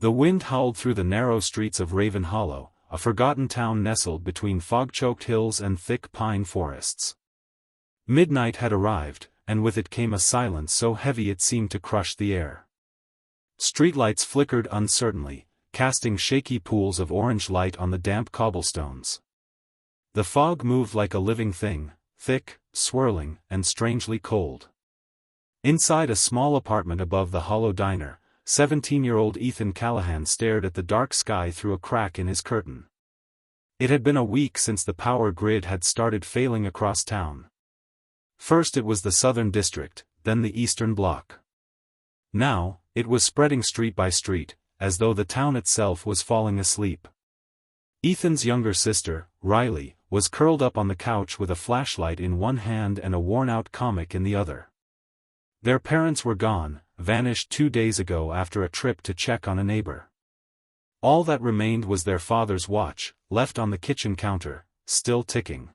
The wind howled through the narrow streets of Raven Hollow, a forgotten town nestled between fog-choked hills and thick pine forests. Midnight had arrived, and with it came a silence so heavy it seemed to crush the air. Streetlights flickered uncertainly, casting shaky pools of orange light on the damp cobblestones. The fog moved like a living thing, thick, swirling, and strangely cold. Inside a small apartment above the Hollow Diner, 17-year-old Ethan Callahan stared at the dark sky through a crack in his curtain. It had been a week since the power grid had started failing across town. First it was the Southern District, then the Eastern Bloc. Now, it was spreading street by street, as though the town itself was falling asleep. Ethan's younger sister, Riley, was curled up on the couch with a flashlight in one hand and a worn-out comic in the other. Their parents were gone, vanished 2 days ago after a trip to check on a neighbor. All that remained was their father's watch, left on the kitchen counter, still ticking.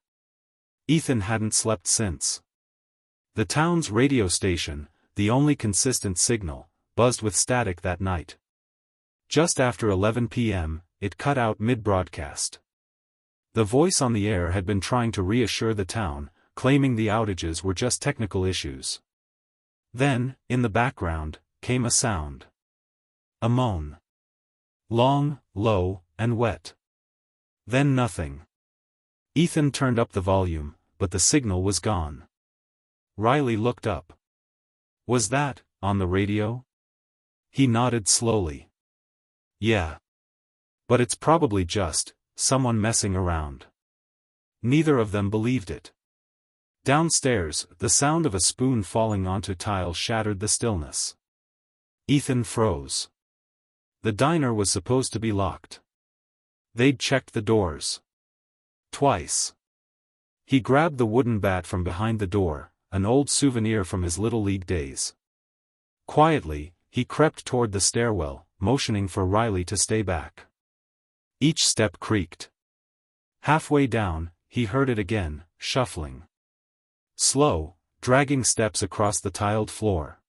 Ethan hadn't slept since. The town's radio station, the only consistent signal, buzzed with static that night. Just after 11 p.m., it cut out mid-broadcast. The voice on the air had been trying to reassure the town, claiming the outages were just technical issues. Then, in the background, came a sound. A moan. Long, low, and wet. Then nothing. Ethan turned up the volume, but the signal was gone. Riley looked up. Was that, on the radio? He nodded slowly. Yeah. But it's probably just someone messing around. Neither of them believed it. Downstairs, the sound of a spoon falling onto tile shattered the stillness. Ethan froze. The diner was supposed to be locked. They'd checked the doors. Twice. He grabbed the wooden bat from behind the door, an old souvenir from his Little League days. Quietly, he crept toward the stairwell, motioning for Riley to stay back. Each step creaked. Halfway down, he heard it again, shuffling. Slow, dragging steps across the tiled floor.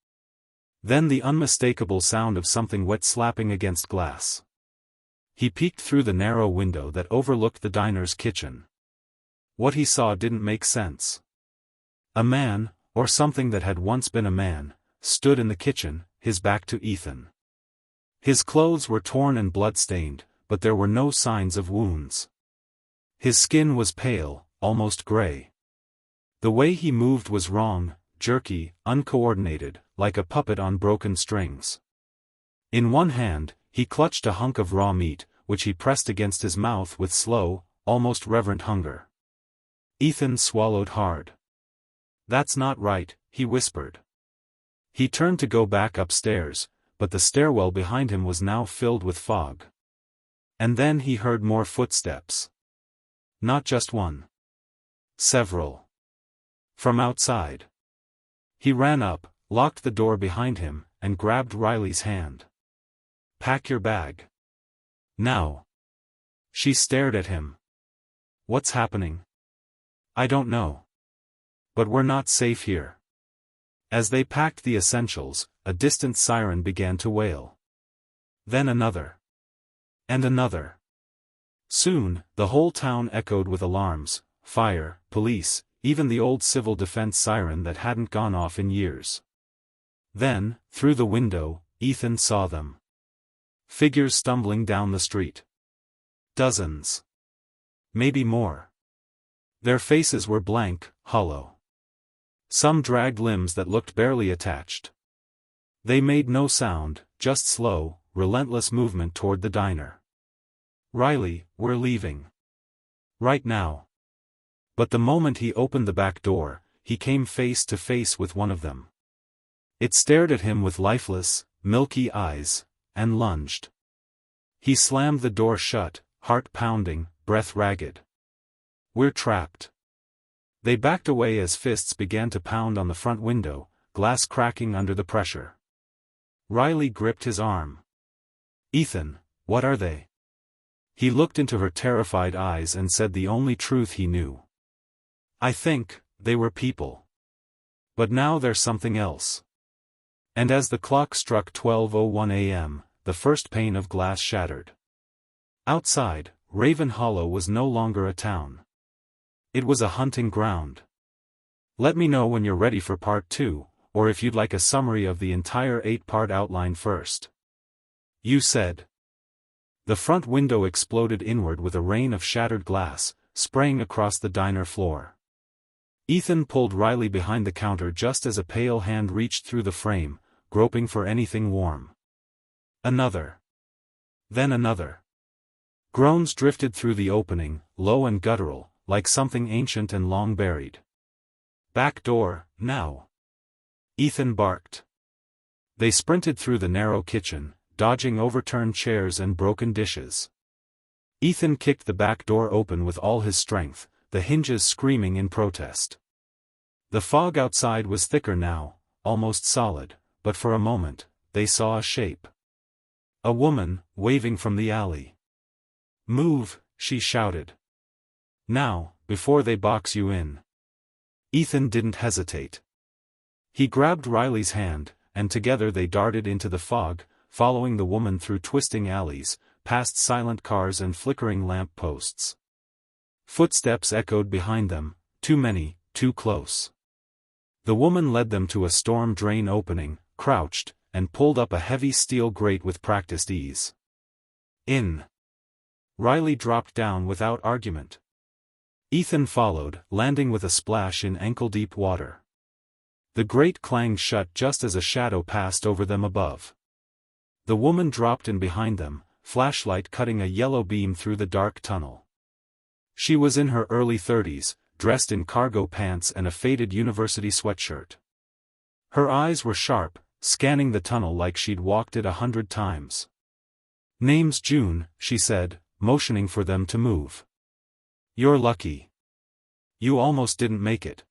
Then the unmistakable sound of something wet slapping against glass. He peeked through the narrow window that overlooked the diner's kitchen. What he saw didn't make sense. A man, or something that had once been a man, stood in the kitchen, his back to Ethan. His clothes were torn and blood-stained, but there were no signs of wounds. His skin was pale, almost gray. The way he moved was wrong, jerky, uncoordinated, like a puppet on broken strings. In one hand, he clutched a hunk of raw meat, which he pressed against his mouth with slow, almost reverent hunger. Ethan swallowed hard. That's not right, he whispered. He turned to go back upstairs, but the stairwell behind him was now filled with fog. And then he heard more footsteps. Not just one. Several. From outside. He ran up, locked the door behind him, and grabbed Riley's hand. Pack your bag. Now. She stared at him. What's happening? I don't know. But we're not safe here. As they packed the essentials, a distant siren began to wail. Then another. And another. Soon, the whole town echoed with alarms, fire, police, even the old civil defense siren that hadn't gone off in years. Then, through the window, Ethan saw them. Figures stumbling down the street. Dozens. Maybe more. Their faces were blank, hollow. Some dragged limbs that looked barely attached. They made no sound, just slow, relentless movement toward the diner. Riley, we're leaving. Right now. But the moment he opened the back door, he came face to face with one of them. It stared at him with lifeless, milky eyes, and lunged. He slammed the door shut, heart pounding, breath ragged. We're trapped. They backed away as fists began to pound on the front window, glass cracking under the pressure. Riley gripped his arm. Ethan, what are they? He looked into her terrified eyes and said the only truth he knew. I think, they were people. But now they're something else. And as the clock struck 12:01 a.m., the first pane of glass shattered. Outside, Raven Hollow was no longer a town. It was a hunting ground. Let me know when you're ready for part 2, or if you'd like a summary of the entire 8-part outline first. You said. The front window exploded inward with a rain of shattered glass, spraying across the diner floor. Ethan pulled Riley behind the counter just as a pale hand reached through the frame, groping for anything warm. Another. Then another. Groans drifted through the opening, low and guttural, like something ancient and long buried. Back door, now. Ethan barked. They sprinted through the narrow kitchen, dodging overturned chairs and broken dishes. Ethan kicked the back door open with all his strength, the hinges screaming in protest. The fog outside was thicker now, almost solid, but for a moment, they saw a shape. A woman, waving from the alley. "Move," she shouted. "Now, before they box you in." Ethan didn't hesitate. He grabbed Riley's hand, and together they darted into the fog, following the woman through twisting alleys, past silent cars and flickering lamp posts. Footsteps echoed behind them, too many, too close. The woman led them to a storm drain opening, crouched, and pulled up a heavy steel grate with practiced ease. In. Riley dropped down without argument. Ethan followed, landing with a splash in ankle-deep water. The grate clanged shut just as a shadow passed over them above. The woman dropped in behind them, flashlight cutting a yellow beam through the dark tunnel. She was in her early 30s, dressed in cargo pants and a faded university sweatshirt. Her eyes were sharp, scanning the tunnel like she'd walked it 100 times. "Name's June," she said, motioning for them to move. "You're lucky. You almost didn't make it."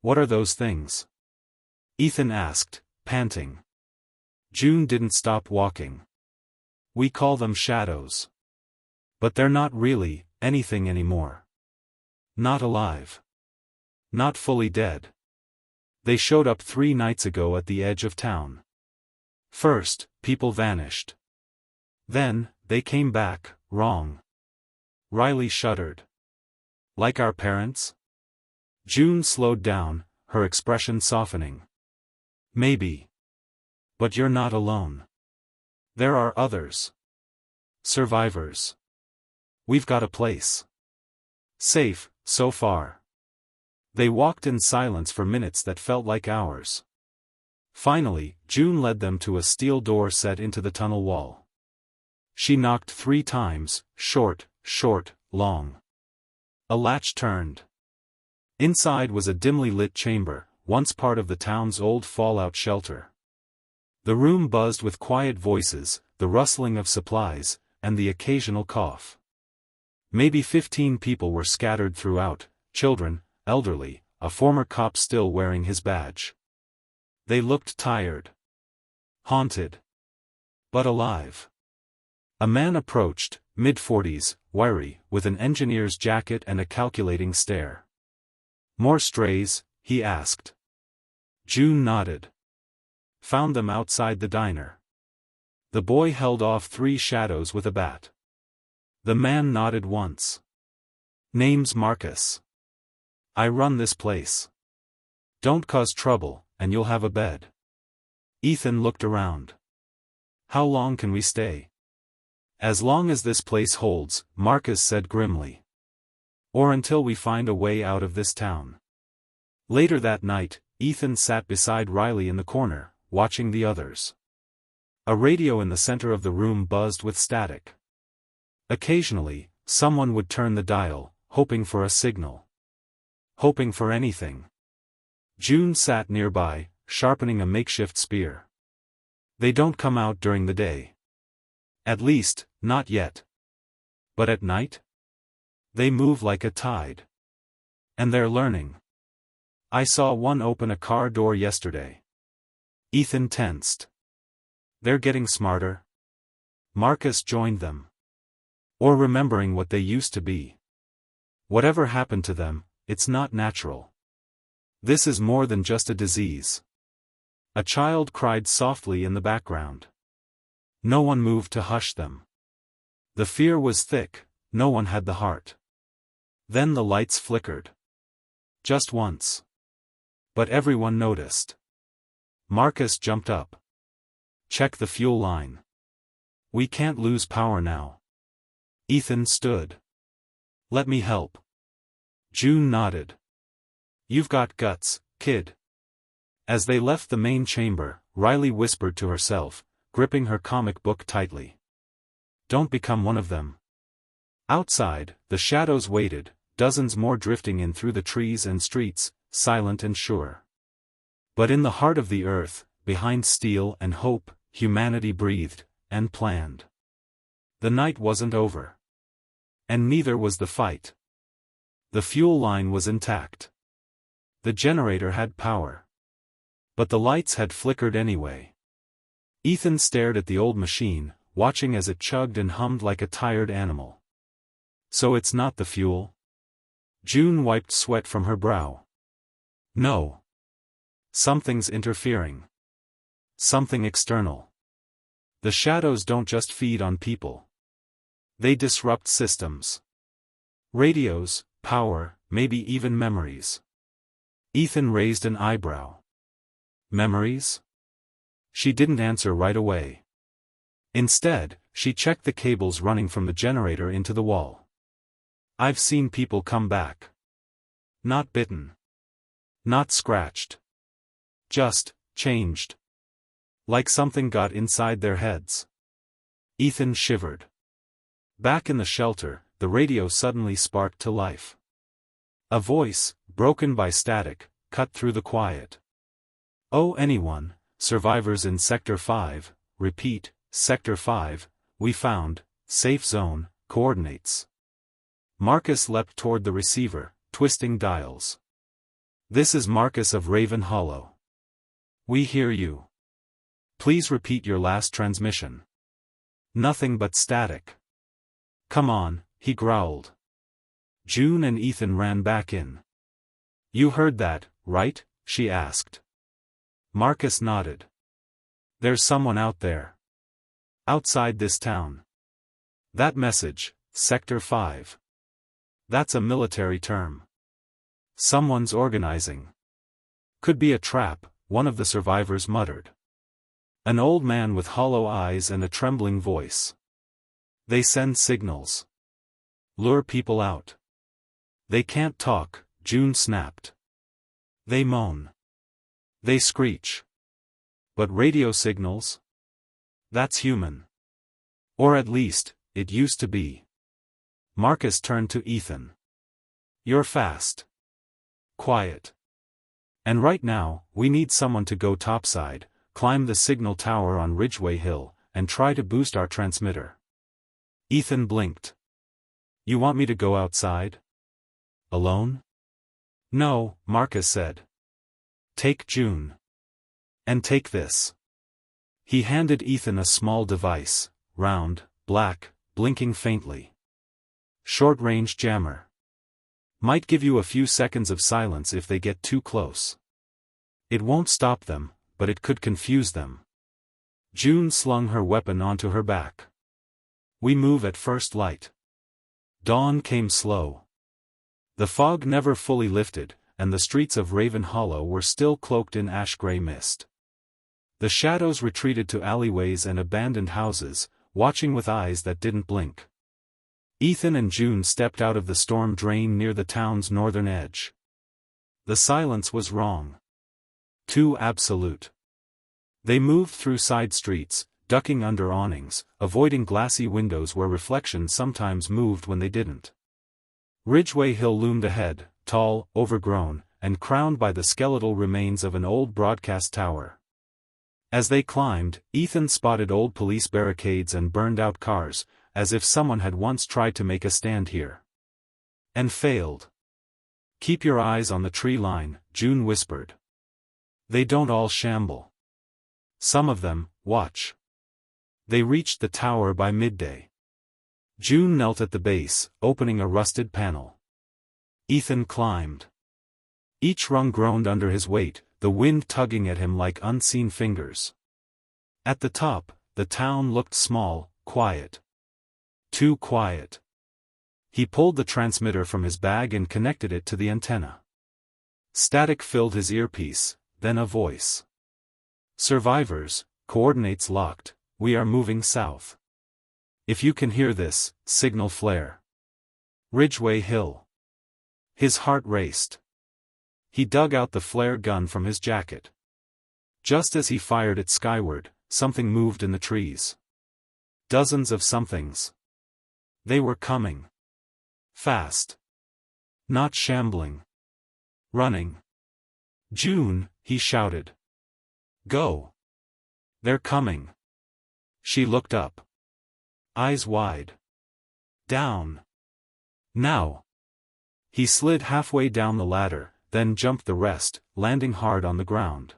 "What are those things?" Ethan asked, panting. June didn't stop walking. "We call them shadows. But they're not really anything anymore. Not alive. Not fully dead. They showed up 3 nights ago at the edge of town. First, people vanished. Then, they came back, wrong." Riley shuddered. "Like our parents?" June slowed down, her expression softening. "Maybe. But you're not alone. There are others. Survivors. We've got a place. Safe, so far." They walked in silence for minutes that felt like hours. Finally, June led them to a steel door set into the tunnel wall. She knocked 3 times, short, long. A latch turned. Inside was a dimly lit chamber, once part of the town's old fallout shelter. The room buzzed with quiet voices, the rustling of supplies, and the occasional cough. Maybe 15 people were scattered throughout, children, elderly, a former cop still wearing his badge. They looked tired. Haunted. But alive. A man approached, mid-40s, wiry, with an engineer's jacket and a calculating stare. "More strays?" he asked. June nodded. "Found them outside the diner." The boy held off 3 shadows with a bat. The man nodded once. "Name's Marcus. I run this place. Don't cause trouble, and you'll have a bed." Ethan looked around. "How long can we stay?" "As long as this place holds," Marcus said grimly. "Or until we find a way out of this town." Later that night, Ethan sat beside Riley in the corner, watching the others. A radio in the center of the room buzzed with static. Occasionally, someone would turn the dial, hoping for a signal. Hoping for anything. June sat nearby, sharpening a makeshift spear. "They don't come out during the day. At least, not yet. But at night? They move like a tide. And they're learning. I saw one open a car door yesterday." Ethan tensed. "They're getting smarter?" Marcus joined them. "Or remembering what they used to be. Whatever happened to them, it's not natural. This is more than just a disease." A child cried softly in the background. No one moved to hush them. The fear was thick, no one had the heart. Then the lights flickered. Just once. But everyone noticed. Marcus jumped up. Check the fuel line. We can't lose power now. Ethan stood. Let me help. June nodded. You've got guts, kid. As they left the main chamber, Riley whispered to herself, gripping her comic book tightly. Don't become one of them. Outside, the shadows waited, dozens more drifting in through the trees and streets, silent and sure. But in the heart of the earth, behind steel and hope, humanity breathed, and planned. The night wasn't over. And neither was the fight. The fuel line was intact. The generator had power. But the lights had flickered anyway. Ethan stared at the old machine, watching as it chugged and hummed like a tired animal. So it's not the fuel? June wiped sweat from her brow. No. Something's interfering. Something external. The shadows don't just feed on people. They disrupt systems. Radios, power, maybe even memories. Ethan raised an eyebrow. Memories? She didn't answer right away. Instead, she checked the cables running from the generator into the wall. I've seen people come back. Not bitten. Not scratched. Just, changed. Like something got inside their heads. Ethan shivered. Back in the shelter, the radio suddenly sparked to life. A voice, broken by static, cut through the quiet. Oh anyone, survivors in Sector 5, repeat, Sector 5, we found, safe zone, coordinates. Marcus leapt toward the receiver, twisting dials. This is Marcus of Raven Hollow. We hear you. Please repeat your last transmission. Nothing but static. Come on, he growled. June and Ethan ran back in. You heard that, right? She asked. Marcus nodded. There's someone out there. Outside this town. That message, Sector 5. That's a military term. Someone's organizing. Could be a trap, one of the survivors muttered. An old man with hollow eyes and a trembling voice. They send signals. Lure people out. They can't talk, June snapped. They moan. They screech. But radio signals? That's human. Or at least, it used to be. Marcus turned to Ethan. You're fast. Quiet. And right now, we need someone to go topside, climb the signal tower on Ridgeway Hill, and try to boost our transmitter. Ethan blinked. You want me to go outside? Alone? No, Marcus said. Take June. And take this. He handed Ethan a small device, round, black, blinking faintly. Short-range jammer. Might give you a few seconds of silence if they get too close. It won't stop them, but it could confuse them. June slung her weapon onto her back. We move at first light. Dawn came slow. The fog never fully lifted, and the streets of Raven Hollow were still cloaked in ash-gray mist. The shadows retreated to alleyways and abandoned houses, watching with eyes that didn't blink. Ethan and June stepped out of the storm drain near the town's northern edge. The silence was wrong. Too absolute. They moved through side streets, ducking under awnings, avoiding glassy windows where reflections sometimes moved when they didn't. Ridgeway Hill loomed ahead, tall, overgrown, and crowned by the skeletal remains of an old broadcast tower. As they climbed, Ethan spotted old police barricades and burned-out cars, as if someone had once tried to make a stand here. And failed. Keep your eyes on the tree line, June whispered. They don't all shamble. Some of them, watch. They reached the tower by midday. June knelt at the base, opening a rusted panel. Ethan climbed. Each rung groaned under his weight, the wind tugging at him like unseen fingers. At the top, the town looked small, quiet. Too quiet. He pulled the transmitter from his bag and connected it to the antenna. Static filled his earpiece, then a voice. Survivors, coordinates locked, we are moving south. If you can hear this, signal flare. Ridgeway Hill. His heart raced. He dug out the flare gun from his jacket. Just as he fired it skyward, something moved in the trees. Dozens of somethings. They were coming. Fast. Not shambling. Running. June, he shouted. Go. They're coming. She looked up. Eyes wide. Down. Now. He slid halfway down the ladder, then jumped the rest, landing hard on the ground.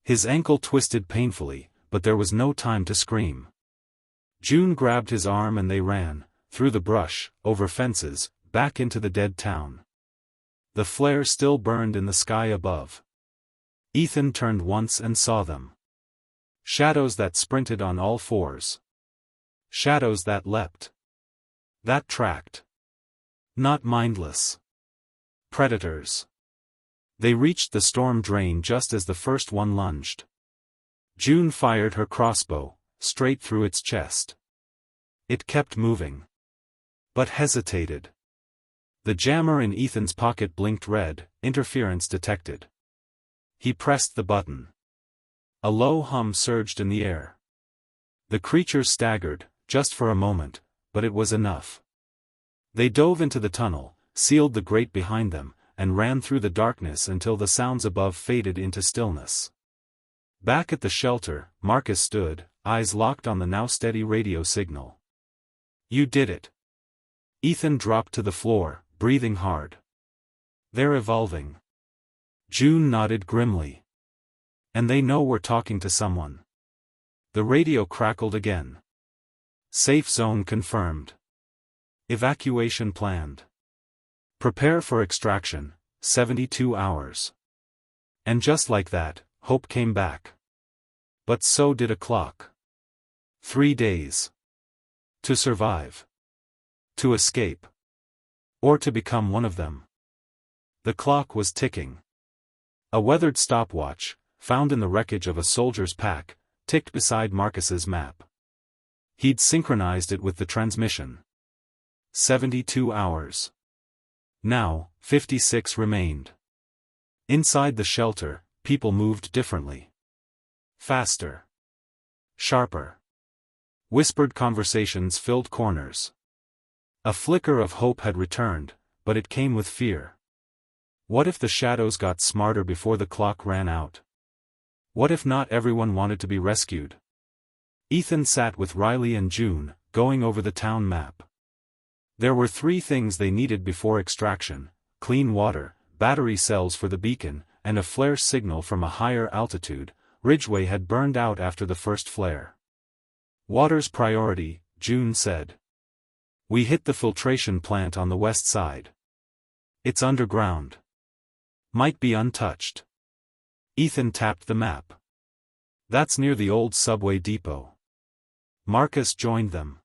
His ankle twisted painfully, but there was no time to scream. June grabbed his arm and they ran, through the brush, over fences, back into the dead town. The flare still burned in the sky above. Ethan turned once and saw them. Shadows that sprinted on all fours. Shadows that leapt. That tracked. Not mindless. Predators. They reached the storm drain just as the first one lunged. June fired her crossbow, straight through its chest. It kept moving. But hesitated. The jammer in Ethan's pocket blinked red, interference detected. He pressed the button. A low hum surged in the air. The creatures staggered, just for a moment, but it was enough. They dove into the tunnel, sealed the grate behind them, and ran through the darkness until the sounds above faded into stillness. Back at the shelter, Marcus stood, eyes locked on the now steady radio signal. You did it. Ethan dropped to the floor, breathing hard. They're evolving. June nodded grimly. And they know we're talking to someone. The radio crackled again. Safe zone confirmed. Evacuation planned. Prepare for extraction, 72 hours. And just like that, hope came back. But so did a clock. 3 days. To survive. To escape. Or to become one of them. The clock was ticking. A weathered stopwatch, found in the wreckage of a soldier's pack, ticked beside Marcus's map. He'd synchronized it with the transmission. 72 hours. Now, 56 remained. Inside the shelter, people moved differently. Faster. Sharper. Whispered conversations filled corners. A flicker of hope had returned, but it came with fear. What if the shadows got smarter before the clock ran out? What if not everyone wanted to be rescued? Ethan sat with Riley and June, going over the town map. There were 3 things they needed before extraction: clean water, battery cells for the beacon, and a flare signal from a higher altitude. Ridgeway had burned out after the first flare. Water's priority, June said. We hit the filtration plant on the west side. It's underground. Might be untouched. Ethan tapped the map. That's near the old subway depot. Marcus joined them.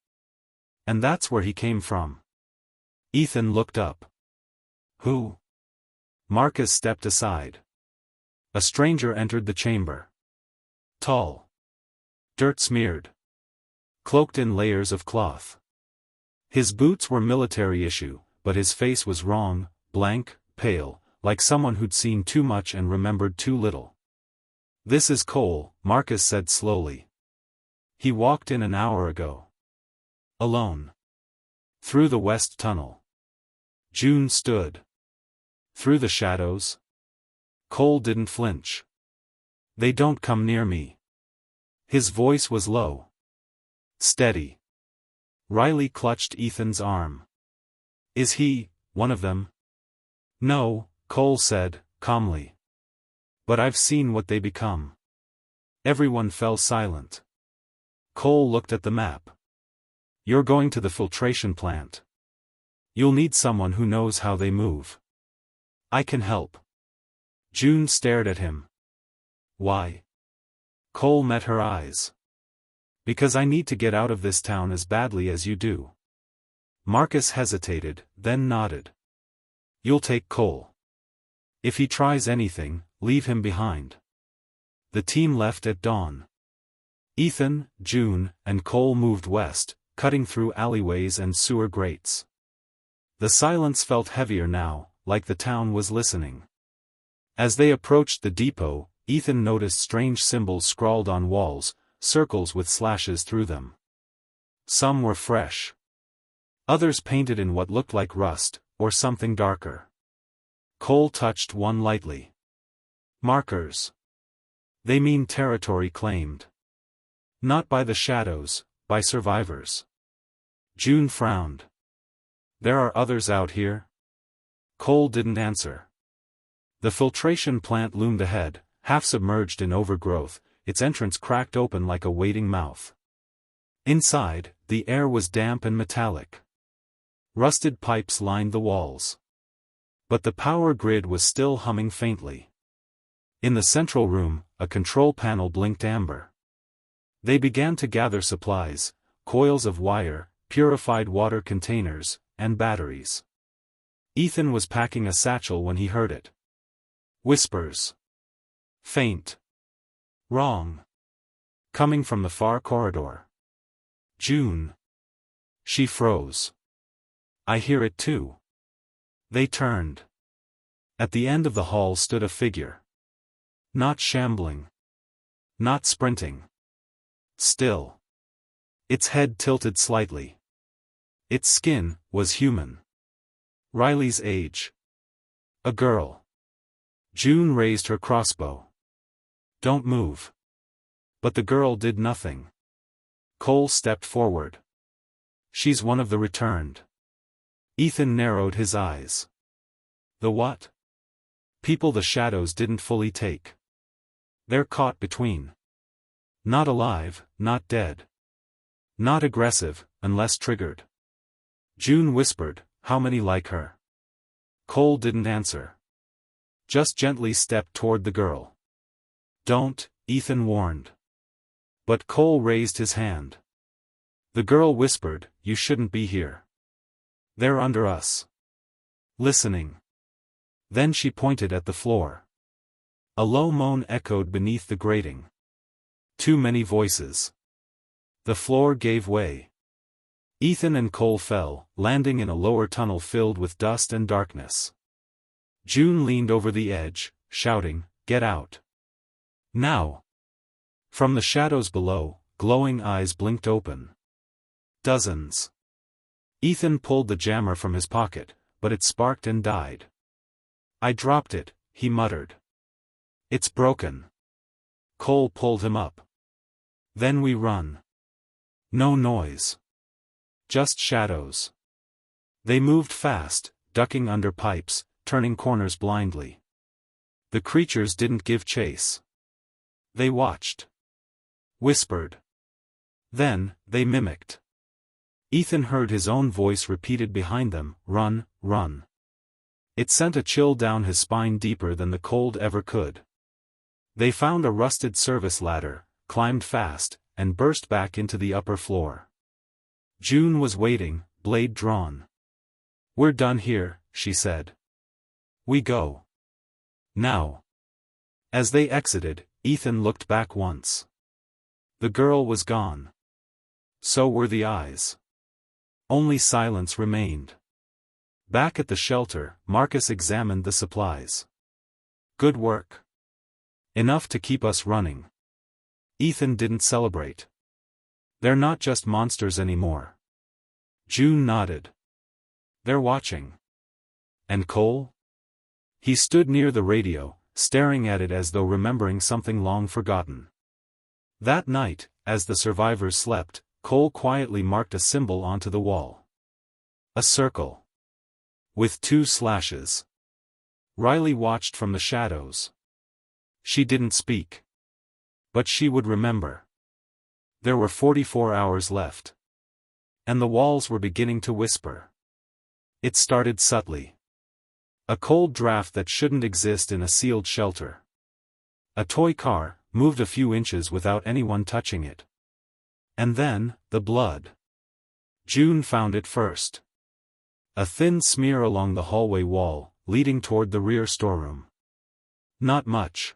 And that's where he came from. Ethan looked up. Who? Marcus stepped aside. A stranger entered the chamber. Tall. Dirt-smeared. Cloaked in layers of cloth. His boots were military issue, but his face was wrong, blank, pale, like someone who'd seen too much and remembered too little. This is Cole, Marcus said slowly. He walked in an hour ago. Alone. Through the west tunnel. June stood. Through the shadows. Cole didn't flinch. They don't come near me. His voice was low. Steady. Riley clutched Ethan's arm. Is he, one of them? No, Cole said, calmly. But I've seen what they become. Everyone fell silent. Cole looked at the map. You're going to the filtration plant. You'll need someone who knows how they move. I can help. June stared at him. Why? Cole met her eyes. Because I need to get out of this town as badly as you do. Marcus hesitated, then nodded. You'll take Cole. If he tries anything, leave him behind. The team left at dawn. Ethan, June, and Cole moved west, cutting through alleyways and sewer grates. The silence felt heavier now, like the town was listening. As they approached the depot, Ethan noticed strange symbols scrawled on walls, circles with slashes through them. Some were fresh. Others painted in what looked like rust, or something darker. Cole touched one lightly. Markers. They mean territory claimed. Not by the shadows, by survivors. June frowned. There are others out here? Cole didn't answer. The filtration plant loomed ahead, half submerged in overgrowth, its entrance cracked open like a waiting mouth. Inside, the air was damp and metallic. Rusted pipes lined the walls. But the power grid was still humming faintly. In the central room, a control panel blinked amber. They began to gather supplies, coils of wire, purified water containers, and batteries. Ethan was packing a satchel when he heard it. Whispers. Faint. Wrong. Coming from the far corridor. June. She froze. I hear it too. They turned. At the end of the hall stood a figure. Not shambling. Not sprinting. Still. Its head tilted slightly. Its skin was human. Riley's age. A girl. June raised her crossbow. Don't move. But the girl did nothing. Cole stepped forward. She's one of the returned. Ethan narrowed his eyes. The what? People the shadows didn't fully take. They're caught between. Not alive, not dead. Not aggressive, unless triggered. June whispered, how many like her? Cole didn't answer. Just gently stepped toward the girl. Don't, Ethan warned. But Cole raised his hand. The girl whispered, you shouldn't be here. They're under us. Listening. Then she pointed at the floor. A low moan echoed beneath the grating. Too many voices. The floor gave way. Ethan and Cole fell, landing in a lower tunnel filled with dust and darkness. June leaned over the edge, shouting, get out. Now. From the shadows below, glowing eyes blinked open. Dozens. Ethan pulled the jammer from his pocket, but it sparked and died. I dropped it, he muttered. It's broken. Cole pulled him up. Then we run. No noise. Just shadows. They moved fast, ducking under pipes, turning corners blindly. The creatures didn't give chase. They watched. Whispered. Then, they mimicked. Ethan heard his own voice repeated behind them, run, run. It sent a chill down his spine deeper than the cold ever could. They found a rusted service ladder, climbed fast, and burst back into the upper floor. June was waiting, blade drawn. We're done here, she said. We go. Now. As they exited, Ethan looked back once. The girl was gone. So were the eyes. Only silence remained. Back at the shelter, Marcus examined the supplies. Good work. Enough to keep us running. Ethan didn't celebrate. They're not just monsters anymore. June nodded. They're watching. And Cole? He stood near the radio, staring at it as though remembering something long forgotten. That night, as the survivors slept, Cole quietly marked a symbol onto the wall. A circle. With 2 slashes. Riley watched from the shadows. She didn't speak. But she would remember. There were 44 hours left. And the walls were beginning to whisper. It started subtly. A cold draft that shouldn't exist in a sealed shelter. A toy car, moved a few inches without anyone touching it. And then, the blood. June found it first. A thin smear along the hallway wall, leading toward the rear storeroom. Not much.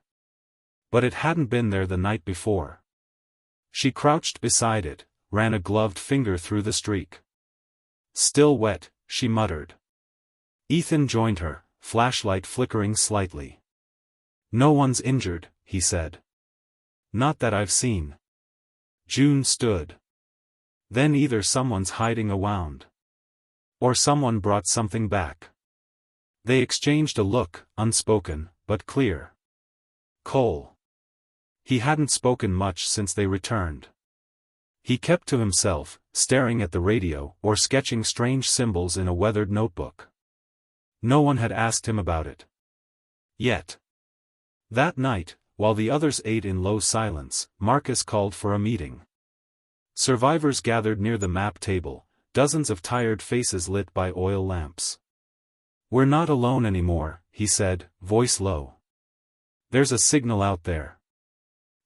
But it hadn't been there the night before. She crouched beside it, ran a gloved finger through the streak. Still wet, she muttered. Ethan joined her, flashlight flickering slightly. No one's injured, he said. Not that I've seen. June stood. Then either someone's hiding a wound. Or someone brought something back. They exchanged a look, unspoken, but clear. Cole. He hadn't spoken much since they returned. He kept to himself, staring at the radio or sketching strange symbols in a weathered notebook. No one had asked him about it. Yet. That night, while the others ate in low silence, Marcus called for a meeting. Survivors gathered near the map table, dozens of tired faces lit by oil lamps. We're not alone anymore, he said, voice low. There's a signal out there.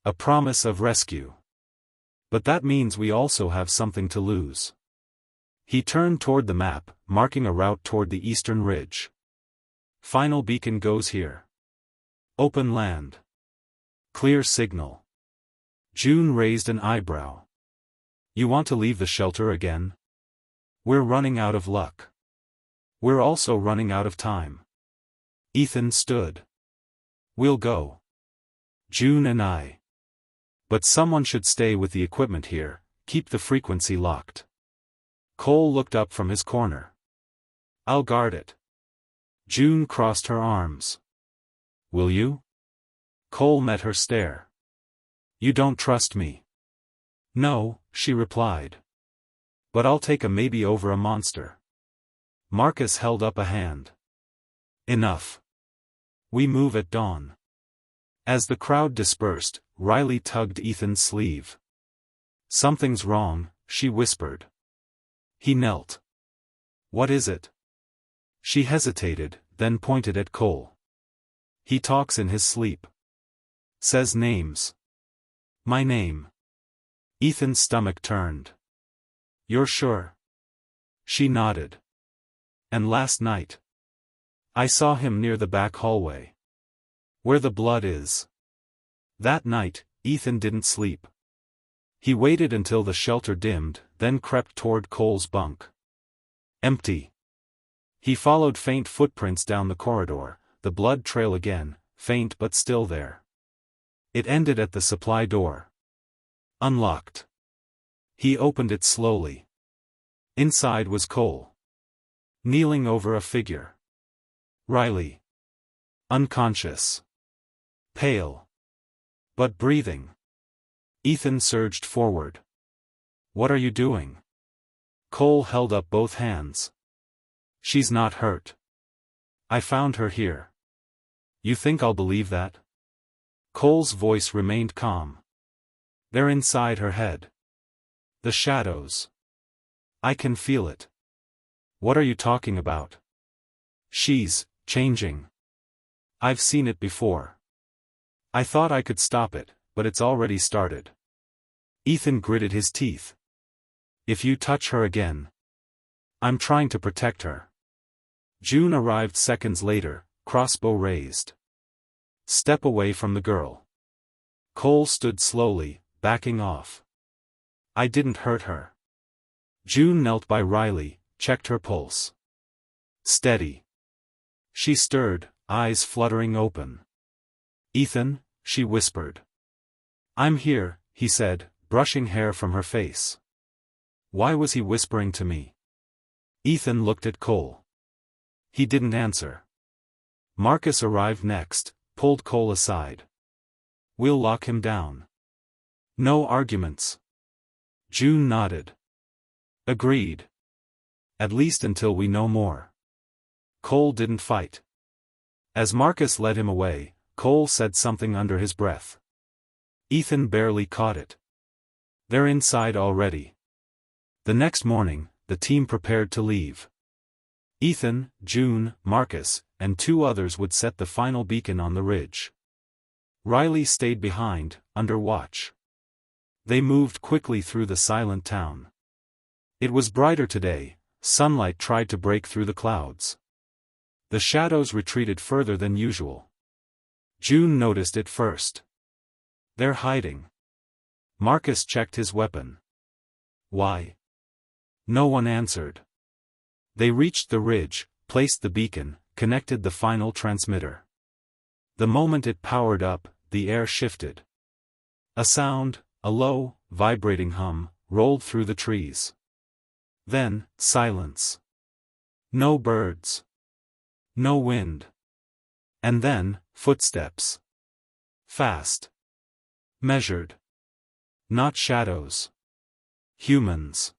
A promise of rescue. But that means we also have something to lose. He turned toward the map, marking a route toward the eastern ridge. Final beacon goes here. Open land. Clear signal. June raised an eyebrow. You want to leave the shelter again? We're running out of luck. We're also running out of time. Ethan stood. We'll go. June and I. But someone should stay with the equipment here, keep the frequency locked. Cole looked up from his corner. I'll guard it. June crossed her arms. Will you? Cole met her stare. You don't trust me. No, she replied. But I'll take a maybe over a monster. Marcus held up a hand. Enough. We move at dawn. As the crowd dispersed, Riley tugged Ethan's sleeve. Something's wrong, she whispered. He knelt. What is it? She hesitated, then pointed at Cole. He talks in his sleep. Says names. My name. Ethan's stomach turned. You're sure? She nodded. And last night? I saw him near the back hallway. Where the blood is. That night, Ethan didn't sleep. He waited until the shelter dimmed, then crept toward Cole's bunk. Empty. He followed faint footprints down the corridor, the blood trail again, faint but still there. It ended at the supply door. Unlocked. He opened it slowly. Inside was Cole. Kneeling over a figure. Riley. Unconscious. Pale. But breathing. Ethan surged forward. What are you doing? Cole held up both hands. She's not hurt. I found her here. You think I'll believe that? Cole's voice remained calm. They're inside her head. The shadows. I can feel it. What are you talking about? She's changing. I've seen it before. I thought I could stop it, but it's already started. Ethan gritted his teeth. If you touch her again. I'm trying to protect her. June arrived seconds later, crossbow raised. Step away from the girl. Cole stood slowly, backing off. I didn't hurt her. June knelt by Riley, checked her pulse. Steady. She stirred, eyes fluttering open. Ethan, she whispered. I'm here, he said, brushing hair from her face. Why was he whispering to me? Ethan looked at Cole. He didn't answer. Marcus arrived next, pulled Cole aside. We'll lock him down. No arguments. June nodded. Agreed. At least until we know more. Cole didn't fight. As Marcus led him away, Cole said something under his breath. Ethan barely caught it. They're inside already. The next morning, the team prepared to leave. Ethan, June, Marcus, and two others would set the final beacon on the ridge. Riley stayed behind, under watch. They moved quickly through the silent town. It was brighter today, sunlight tried to break through the clouds. The shadows retreated further than usual. June noticed it first. They're hiding. Marcus checked his weapon. Why? No one answered. They reached the ridge, placed the beacon, connected the final transmitter. The moment it powered up, the air shifted. A sound, a low, vibrating hum, rolled through the trees. Then, silence. No birds. No wind. And then, footsteps. Fast. Measured. Not shadows. Humans.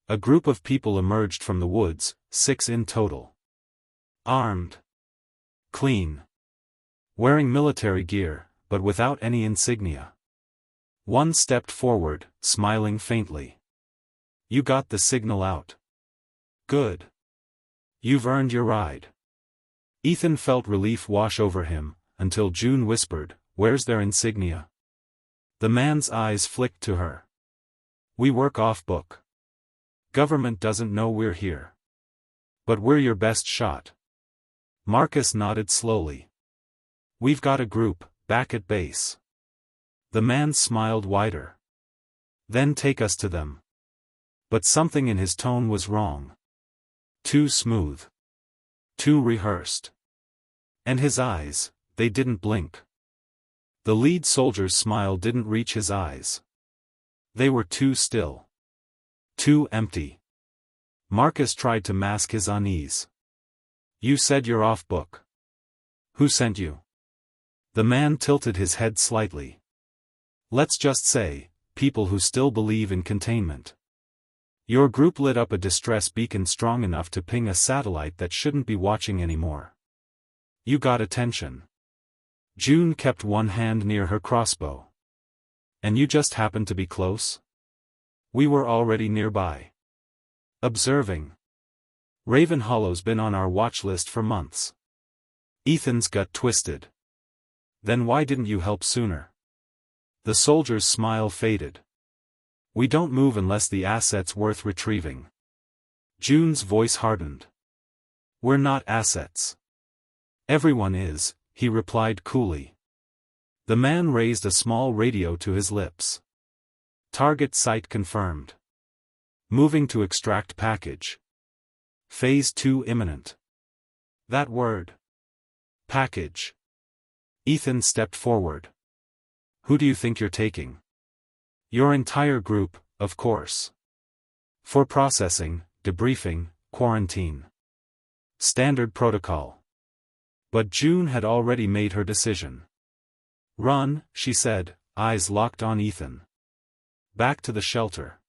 A group of people emerged from the woods, 6 in total. Armed. Clean. Wearing military gear, but without any insignia. One stepped forward, smiling faintly. You got the signal out. Good. You've earned your ride. Ethan felt relief wash over him, until June whispered, "Where's their insignia?" The man's eyes flicked to her. "We work off book. Government doesn't know we're here. But we're your best shot." Marcus nodded slowly. "We've got a group, back at base." The man smiled wider. "Then take us to them." But something in his tone was wrong. Too smooth. Too rehearsed. And his eyes, they didn't blink. The lead soldier's smile didn't reach his eyes. They were too still. Too empty. Marcus tried to mask his unease. "You said you're off book. Who sent you?" The man tilted his head slightly. "Let's just say, people who still believe in containment. Your group lit up a distress beacon strong enough to ping a satellite that shouldn't be watching anymore. You got attention. June kept one hand near her crossbow. And you just happened to be close? We were already nearby. Observing. Raven Hollow's been on our watch list for months." Ethan's gut twisted. "Then why didn't you help sooner?" The soldier's smile faded. "We don't move unless the asset's worth retrieving." June's voice hardened. "We're not assets." "Everyone is," he replied coolly. The man raised a small radio to his lips. Target site confirmed. Moving to extract package. Phase 2 imminent. That word. Package. Ethan stepped forward. "Who do you think you're taking?" "Your entire group, of course. For processing, debriefing, quarantine. Standard protocol." But June had already made her decision. "Run," she said, eyes locked on Ethan. "Back to the shelter.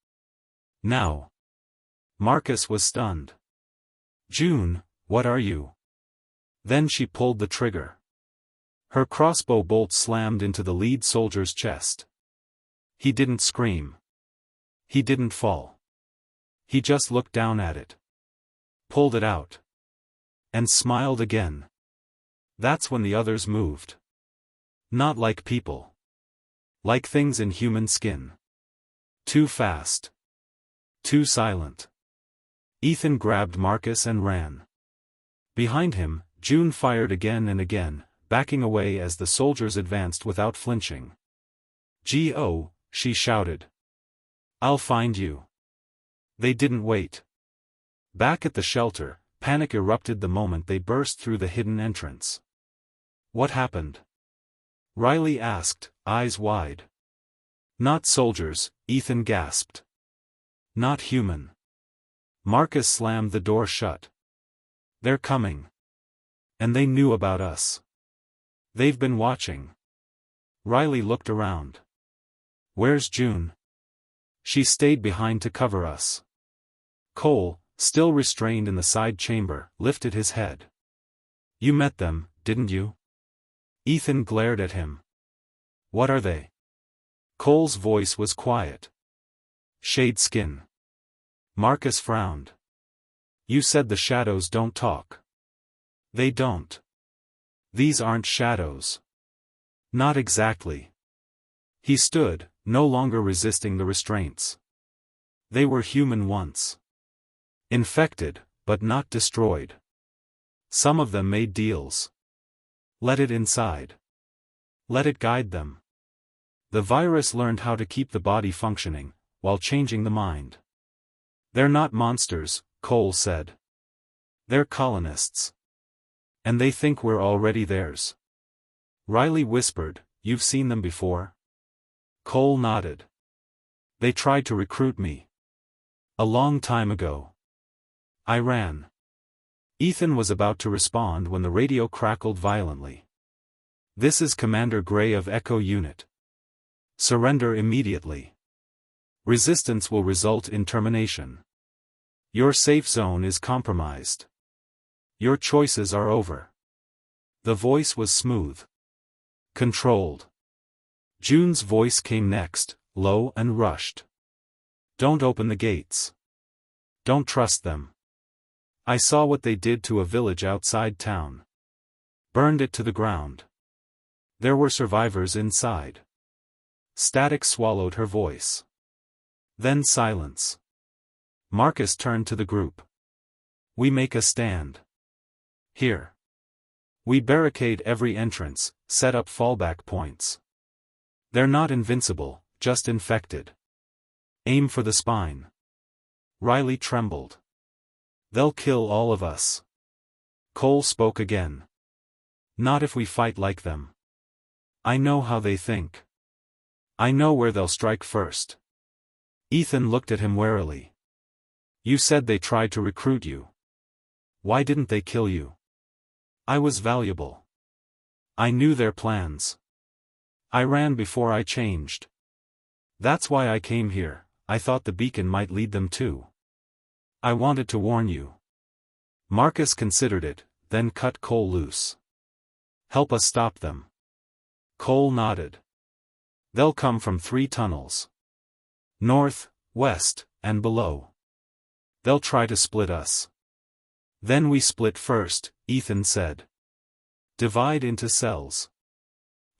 Now." Marcus was stunned. "June, what are you?" Then she pulled the trigger. Her crossbow bolt slammed into the lead soldier's chest. He didn't scream. He didn't fall. He just looked down at it. Pulled it out. And smiled again. That's when the others moved. Not like people. Like things in human skin. Too fast. Too silent. Ethan grabbed Marcus and ran. Behind him, June fired again and again, backing away as the soldiers advanced without flinching. "Go," she shouted. "I'll find you." They didn't wait. Back at the shelter, panic erupted the moment they burst through the hidden entrance. "What happened?" Riley asked, eyes wide. "Not soldiers," Ethan gasped. "Not human." Marcus slammed the door shut. "They're coming. And they knew about us. They've been watching." Riley looked around. "Where's June?" "She stayed behind to cover us." Cole, still restrained in the side chamber, lifted his head. "You met them, didn't you?" Ethan glared at him. "What are they?" Cole's voice was quiet. "Shade skin." Marcus frowned. "You said the shadows don't talk." "They don't. These aren't shadows." "Not exactly." He stood, no longer resisting the restraints. They were human once. Infected, but not destroyed. Some of them made deals. Let it inside. Let it guide them. The virus learned how to keep the body functioning, while changing the mind. They're not monsters, Cole said. They're colonists. And they think we're already theirs. Riley whispered, "You've seen them before?" Cole nodded. "They tried to recruit me. A long time ago. I ran." Ethan was about to respond when the radio crackled violently. "This is Commander Gray of Echo Unit. Surrender immediately. Resistance will result in termination. Your safe zone is compromised. Your choices are over." The voice was smooth. Controlled. June's voice came next, low and rushed. "Don't open the gates. Don't trust them. I saw what they did to a village outside town. Burned it to the ground. There were survivors inside." Static swallowed her voice. Then silence. Marcus turned to the group. "We make a stand. Here. We barricade every entrance, set up fallback points. They're not invincible, just infected. Aim for the spine." Riley trembled. "They'll kill all of us." Cole spoke again. "Not if we fight like them. I know how they think. I know where they'll strike first." Ethan looked at him warily. "You said they tried to recruit you. Why didn't they kill you?" "I was valuable. I knew their plans. I ran before I changed. That's why I came here. I thought the beacon might lead them too. I wanted to warn you." Marcus considered it, then cut Cole loose. "Help us stop them." Cole nodded. "They'll come from 3 tunnels. North, west, and below. They'll try to split us. Then we split first," Ethan said. "Divide into cells.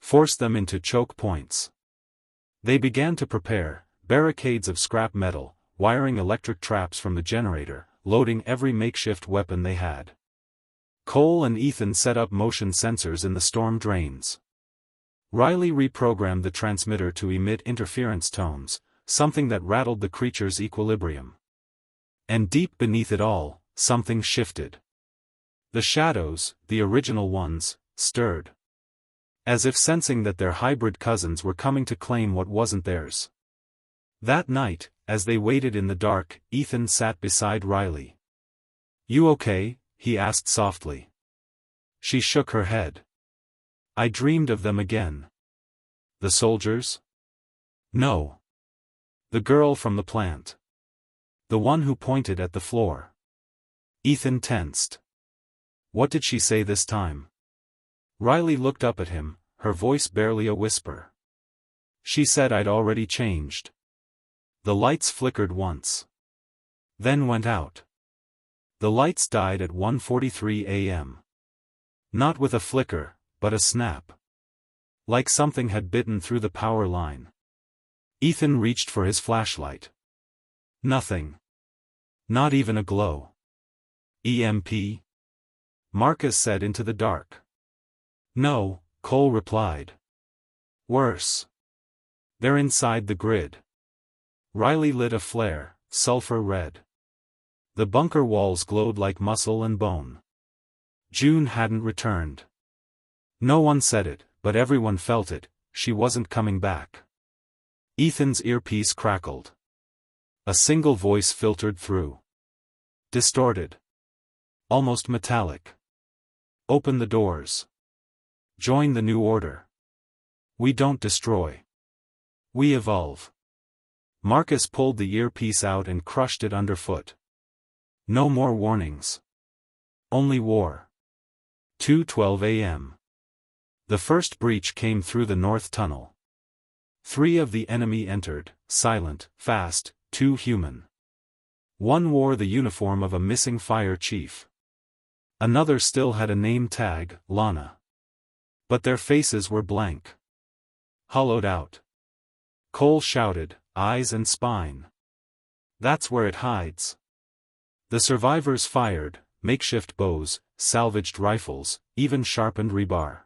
Force them into choke points." They began to prepare, barricades of scrap metal, wiring electric traps from the generator, loading every makeshift weapon they had. Cole and Ethan set up motion sensors in the storm drains. Riley reprogrammed the transmitter to emit interference tones, something that rattled the creature's equilibrium. And deep beneath it all, something shifted. The shadows, the original ones, stirred. As if sensing that their hybrid cousins were coming to claim what wasn't theirs. That night, as they waited in the dark, Ethan sat beside Riley. "You okay?" he asked softly. She shook her head. "I dreamed of them again." "The soldiers?" "No. The girl from the plant. The one who pointed at the floor." Ethan tensed. "What did she say this time?" Riley looked up at him, her voice barely a whisper. "She said I'd already changed." The lights flickered once. Then went out. The lights died at 1:43 a.m. Not with a flicker, but a snap. Like something had bitten through the power line. Ethan reached for his flashlight. Nothing. Not even a glow. "EMP?" Marcus said into the dark. "No," Cole replied. "Worse. They're inside the grid." Riley lit a flare, sulfur red. The bunker walls glowed like muscle and bone. June hadn't returned. No one said it, but everyone felt it, she wasn't coming back. Ethan's earpiece crackled. A single voice filtered through. Distorted. Almost metallic. "Open the doors. Join the new order. We don't destroy. We evolve." Marcus pulled the earpiece out and crushed it underfoot. No more warnings. Only war. 2:12 a.m. The first breach came through the north tunnel. 3 of the enemy entered, silent, fast, 2 human. One wore the uniform of a missing fire chief. Another still had a name tag, Lana. But their faces were blank. Hollowed out. Cole shouted, eyes and spine. That's where it hides. The survivors fired, makeshift bows, salvaged rifles, even sharpened rebar.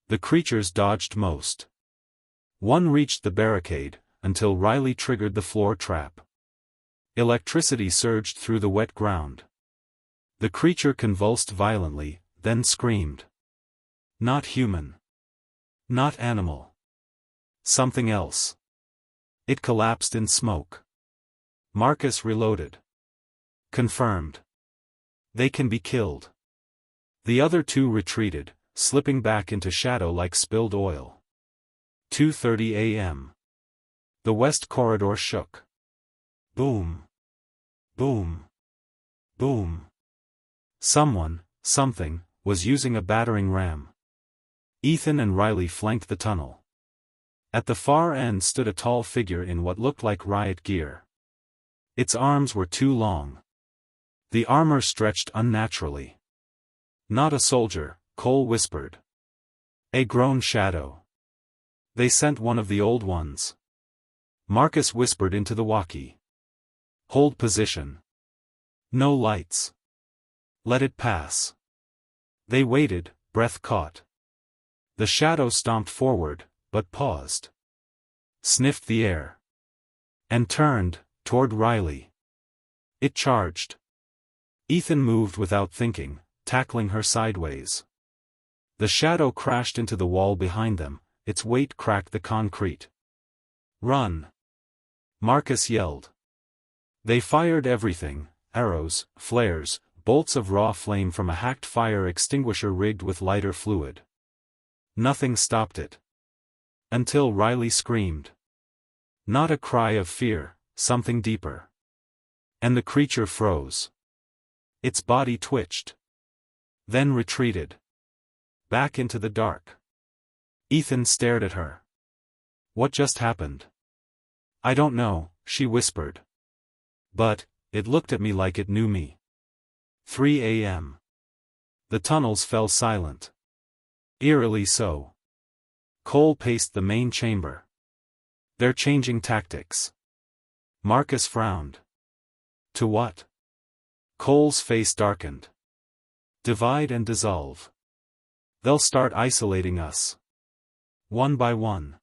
The creatures dodged most. One reached the barricade, until Riley triggered the floor trap. Electricity surged through the wet ground. The creature convulsed violently, then screamed. Not human. Not animal. Something else. It collapsed in smoke. Marcus reloaded. Confirmed. They can be killed. The other two retreated, slipping back into shadow like spilled oil. 2:30 a.m. The west corridor shook. Boom. Boom. Boom. Someone, something, was using a battering ram. Ethan and Riley flanked the tunnel. At the far end stood a tall figure in what looked like riot gear. Its arms were too long. The armor stretched unnaturally. Not a soldier, Cole whispered. A grown shadow. They sent one of the old ones. Marcus whispered into the walkie. Hold position. No lights. Let it pass. They waited, breath caught. The shadow stomped forward, but paused. Sniffed the air. And turned, toward Riley. It charged. Ethan moved without thinking, tackling her sideways. The shadow crashed into the wall behind them, its weight cracked the concrete. Run! Marcus yelled. They fired everything, arrows, flares, bolts of raw flame from a hacked fire extinguisher rigged with lighter fluid. Nothing stopped it. Until Riley screamed. Not a cry of fear, something deeper. And the creature froze. Its body twitched. Then retreated. Back into the dark. Ethan stared at her. What just happened? I don't know, she whispered. But, it looked at me like it knew me. 3 a.m. The tunnels fell silent. Eerily so. Cole paced the main chamber. They're changing tactics. Marcus frowned. To what? Cole's face darkened. Divide and dissolve. They'll start isolating us. One by one.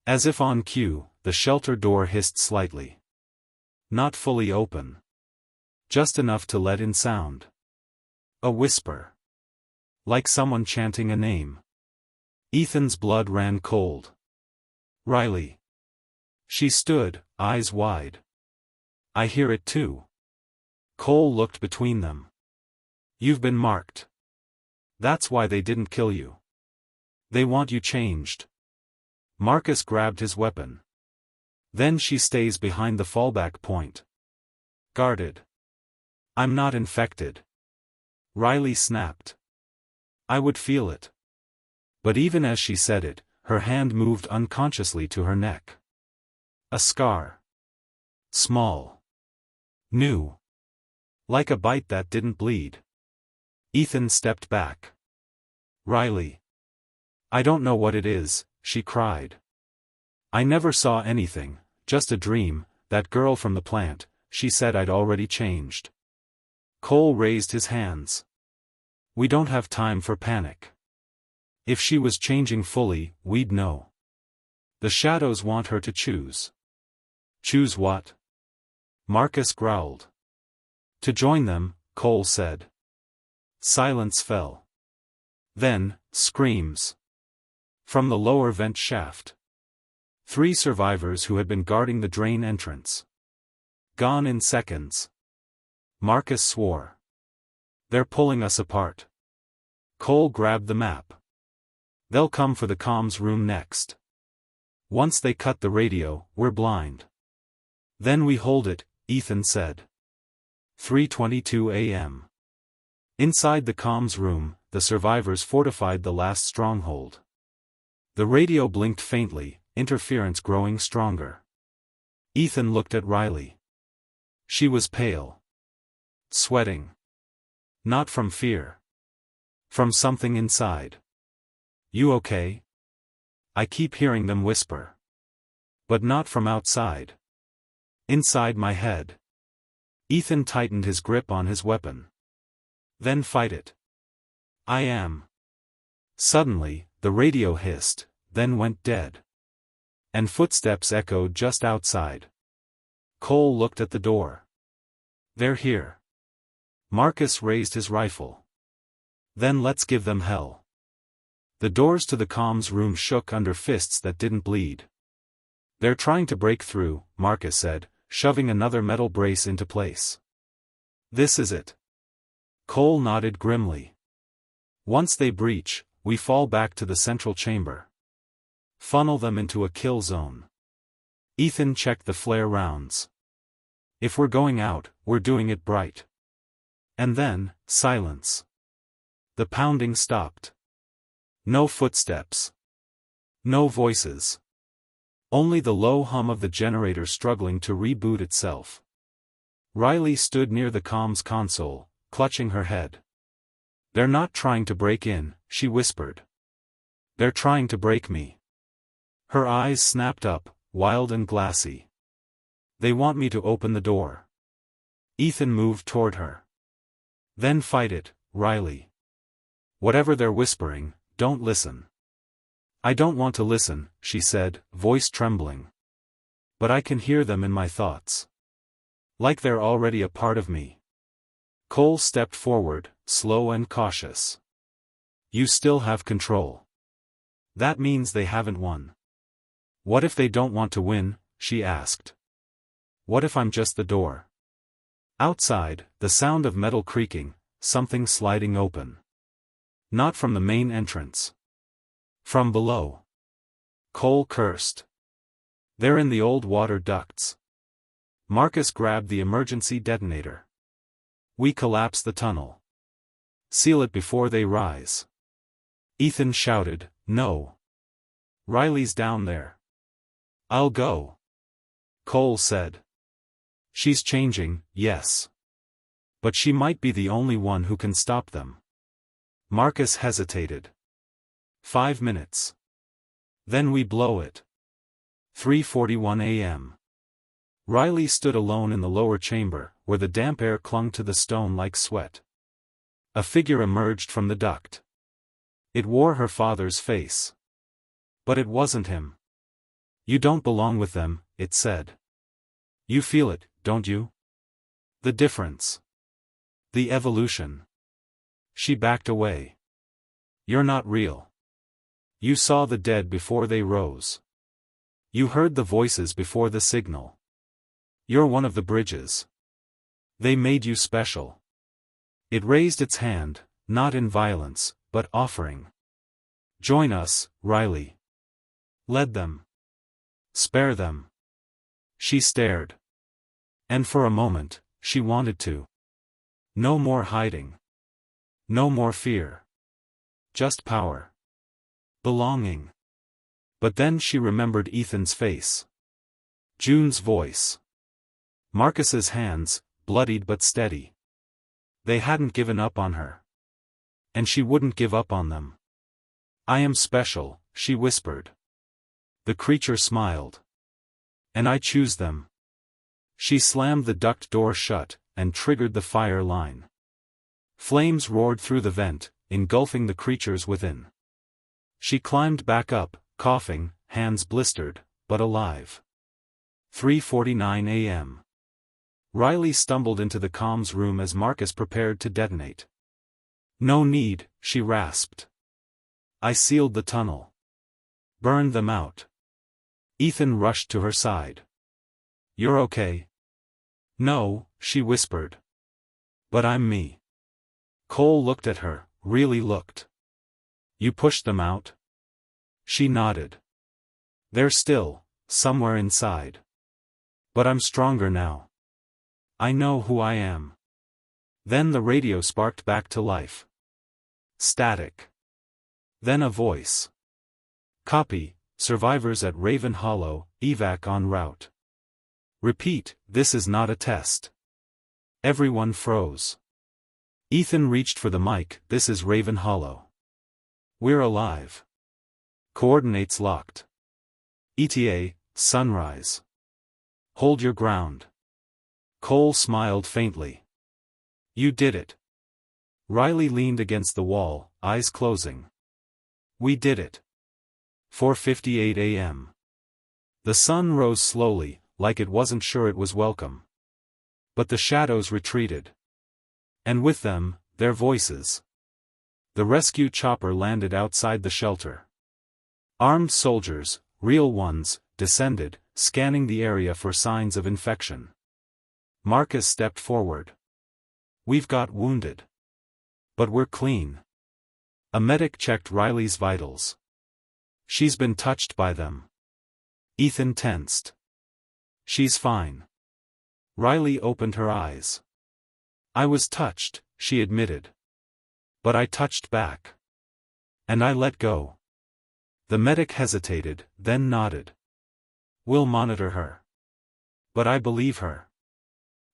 As if on cue, the shelter door hissed slightly. Not fully open. Just enough to let in sound. A whisper. Like someone chanting a name. Ethan's blood ran cold. Riley. She stood, eyes wide. I hear it too. Cole looked between them. You've been marked. That's why they didn't kill you. They want you changed. Marcus grabbed his weapon. Then she stays behind the fallback point. Guarded. I'm not infected. Riley snapped. I would feel it. But even as she said it, her hand moved unconsciously to her neck. A scar. Small. New. Like a bite that didn't bleed. Ethan stepped back. Riley. I don't know what it is, she cried. I never saw anything, just a dream, that girl from the plant, she said I'd already changed. Cole raised his hands. We don't have time for panic. If she was changing fully, we'd know. The shadows want her to choose. Choose what? Marcus growled. To join them, Cole said. Silence fell. Then, screams. From the lower vent shaft. 3 survivors who had been guarding the drain entrance. Gone in seconds. Marcus swore. They're pulling us apart. Cole grabbed the map. They'll come for the comms room next. Once they cut the radio, we're blind. Then we hold it, Ethan said. 3:22 a.m. Inside the comms room, the survivors fortified the last stronghold. The radio blinked faintly, interference growing stronger. Ethan looked at Riley. She was pale. Sweating. Not from fear. From something inside. You okay? I keep hearing them whisper. But not from outside. Inside my head. Ethan tightened his grip on his weapon. Then fight it. I am. Suddenly, the radio hissed, then went dead. And footsteps echoed just outside. Cole looked at the door. They're here. Marcus raised his rifle. Then let's give them hell. The doors to the comms room shook under fists that didn't bleed. They're trying to break through, Marcus said, shoving another metal brace into place. This is it. Cole nodded grimly. Once they breach, we fall back to the central chamber. Funnel them into a kill zone. Ethan checked the flare rounds. If we're going out, we're doing it bright. And then, silence. The pounding stopped. No footsteps. No voices. Only the low hum of the generator struggling to reboot itself. Riley stood near the comms console, clutching her head. They're not trying to break in, she whispered. They're trying to break me. Her eyes snapped up, wild and glassy. They want me to open the door. Ethan moved toward her. Then fight it, Riley. Whatever they're whispering, don't listen. I don't want to listen, she said, voice trembling. But I can hear them in my thoughts. Like they're already a part of me. Cole stepped forward, slow and cautious. You still have control. That means they haven't won. What if they don't want to win? She asked. What if I'm just the door? Outside, the sound of metal creaking, something sliding open. Not from the main entrance. From below. Cole cursed. They're in the old water ducts. Marcus grabbed the emergency detonator. We collapse the tunnel. Seal it before they rise. Ethan shouted, no. Riley's down there. I'll go. Cole said. She's changing, yes. But she might be the only one who can stop them. Marcus hesitated. 5 minutes. Then we blow it. 3:41 a.m. Riley stood alone in the lower chamber, where the damp air clung to the stone like sweat. A figure emerged from the duct. It wore her father's face. But it wasn't him. You don't belong with them, it said. You feel it, don't you? The difference. The evolution. She backed away. You're not real. You saw the dead before they rose. You heard the voices before the signal. You're one of the bridges. They made you special. It raised its hand, not in violence, but offering. Join us, Riley. Lead them. Spare them. She stared. And for a moment, she wanted to. No more hiding. No more fear. Just power. Belonging. But then she remembered Ethan's face. June's voice. Marcus's hands, bloodied but steady. They hadn't given up on her. And she wouldn't give up on them. I am special, she whispered. The creature smiled. And I choose them. She slammed the duct door shut, and triggered the fire line. Flames roared through the vent, engulfing the creatures within. She climbed back up, coughing, hands blistered, but alive. 3:49 a.m. Riley stumbled into the comms room as Marcus prepared to detonate. No need, she rasped. I sealed the tunnel. Burned them out. Ethan rushed to her side. You're okay? No, she whispered. But I'm me. Cole looked at her, really looked. You pushed them out? She nodded. They're still, somewhere inside. But I'm stronger now. I know who I am. Then the radio sparked back to life. Static. Then a voice. Copy, survivors at Raven Hollow, evac en route. Repeat, this is not a test. Everyone froze. Ethan reached for the mic, this is Raven Hollow. We're alive. Coordinates locked. ETA, sunrise. Hold your ground. Cole smiled faintly. You did it. Riley leaned against the wall, eyes closing. We did it. 4:58 a.m. The sun rose slowly, like it wasn't sure it was welcome. But the shadows retreated. And with them, their voices. The rescue chopper landed outside the shelter. Armed soldiers, real ones, descended, scanning the area for signs of infection. Marcus stepped forward. We've got wounded. But we're clean. A medic checked Riley's vitals. She's been touched by them. Ethan tensed. She's fine. Riley opened her eyes. I was touched, she admitted. But I touched back. And I let go. The medic hesitated, then nodded. We'll monitor her. But I believe her.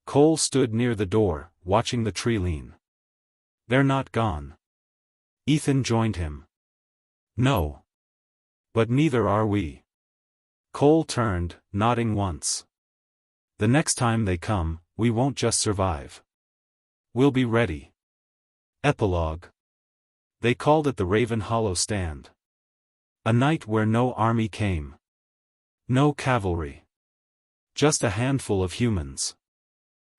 Cole stood near the door, watching the tree lean. They're not gone. Ethan joined him. No. But neither are we. Cole turned, nodding once. The next time they come, we won't just survive. We'll be ready. Epilogue. They called it the Raven Hollow Stand. A night where no army came. No cavalry. Just a handful of humans.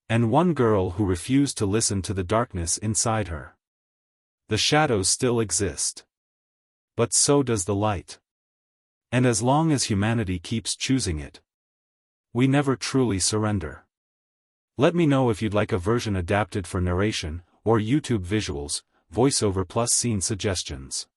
And one girl who refused to listen to the darkness inside her. The shadows still exist. But so does the light. And as long as humanity keeps choosing it, we never truly surrender. Let me know if you'd like a version adapted for narration, or YouTube visuals, voiceover plus scene suggestions.